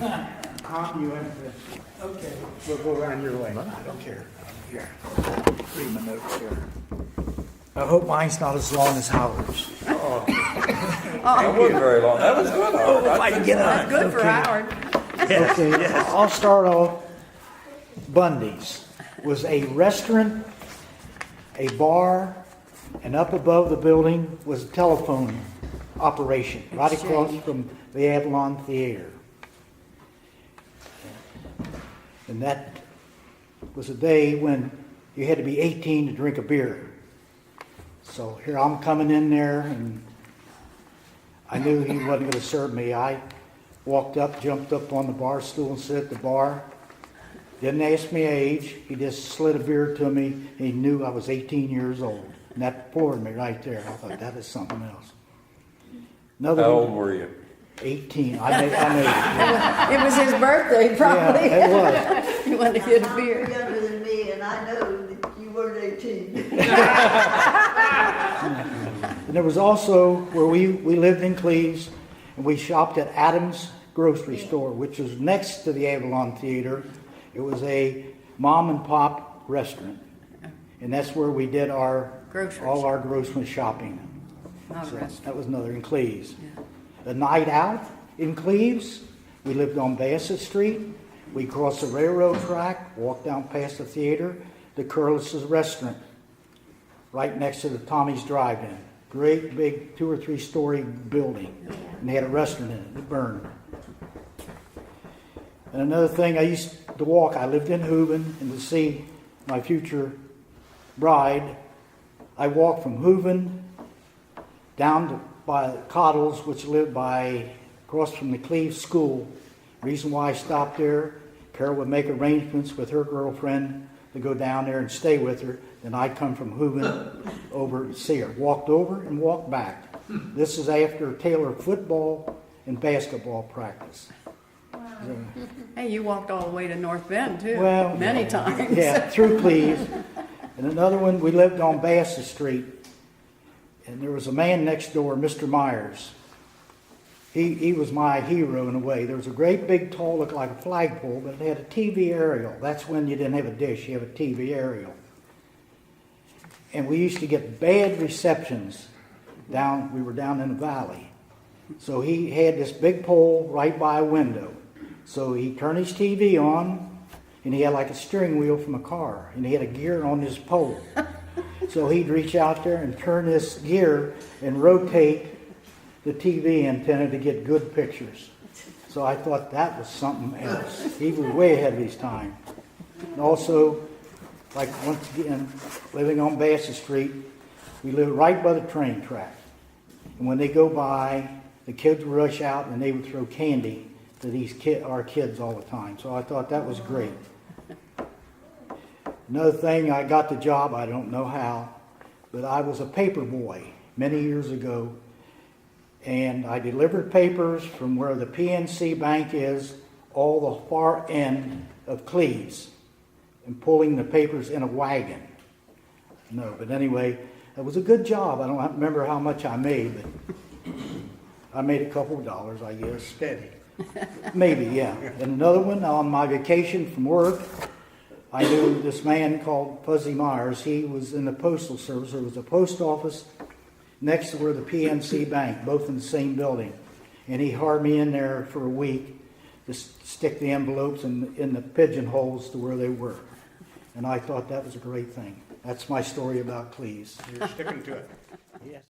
Tom, you went to, okay, we'll go around your way. I don't care. Here, read my notes here. I hope mine's not as long as Howard's. That wasn't very long. That was good, Howard. If I can get That's on. good for Howard. Okay, I'll start off. Bundy's was a restaurant, a bar, and up above the building was a telephone operation, right across from the Avalon Theater. And that was a day when you had to be 18 to drink a beer. So here I'm coming in there, and I knew he wasn't going to serve me. I walked up, jumped up on the bar stool and sit at the bar. Didn't ask me age. He just slid a beer to me, and he knew I was 18 years old. And that floored me right there. I thought, that is something else. How old were you? 18. I made It was his birthday, probably. Yeah, it was. He wanted to get a You're beer. younger than me, and I know that you weren't 18. And there was also where we lived in Cleves, and we shopped at Adams Grocery Store, which was next to the Avalon Theater. It was a mom and pop restaurant, and that's where we did all our grocery shopping. Not a So restaurant. that was another in Cleves. Yeah. The night out in Cleves, we lived on Bassett Street. We crossed the railroad track, walked down past the theater, to Curlis's restaurant, right next to the Tommy's Drive-In. Great big 2 or 3 story building, and they had a restaurant in it. It burned. And another thing, I used to walk. I lived in Hooven, and to see my future bride, I walked from Hooven down to by Cottles, which lived across from the Cleves School. Reason why I stopped there, Carol would make arrangements with her girlfriend to go down there and stay with her. Then I'd come from Hooven over to see her. Walked over and walked back. This is after Taylor football and basketball practice. So, Hey, you walked all the way to North Bend, too. well, Many times. Yeah, through Cleves. And another one, we lived on Bassett Street. And there was a man next door, Mr. Myers. He was my hero in a way. There was a great big tall, looked like a flagpole, but it had a TV aerial. That's when you didn't have a dish, you have a TV aerial. And we used to get bad receptions we were down in the valley. So he had this big pole right by a window. So he turned his TV on, and he had like a steering wheel from a car, and he had a gear on his pole. So he'd reach out there and turn this gear and rotate the TV antenna to get good pictures. So I thought that was something else. He was way ahead of his time. And also, like once again, living on Bassett Street, we lived right by the train track. And when they go by, the kids would rush out and they would throw candy to our kids all the time. So I thought that was great. Another thing, I got the job, I don't know how, but I was a paper boy many years ago, and I delivered papers from where the PNC Bank is, all the far end of Cleves, and pulling the papers in a wagon. No, but anyway, it was a good job. I don't remember how much I made, but I made a couple of dollars, I guess. Steady. Maybe, yeah. And another one, on my vacation from work, I knew this man called Fuzzy Myers. He was in the postal service. There was a post office next to where the PNC Bank, both in the same building. And he hired me in there for a week to stick the envelopes in the pigeonholes to where they were. And I thought that was a great thing. That's my story about Cleves. You're sticking to it.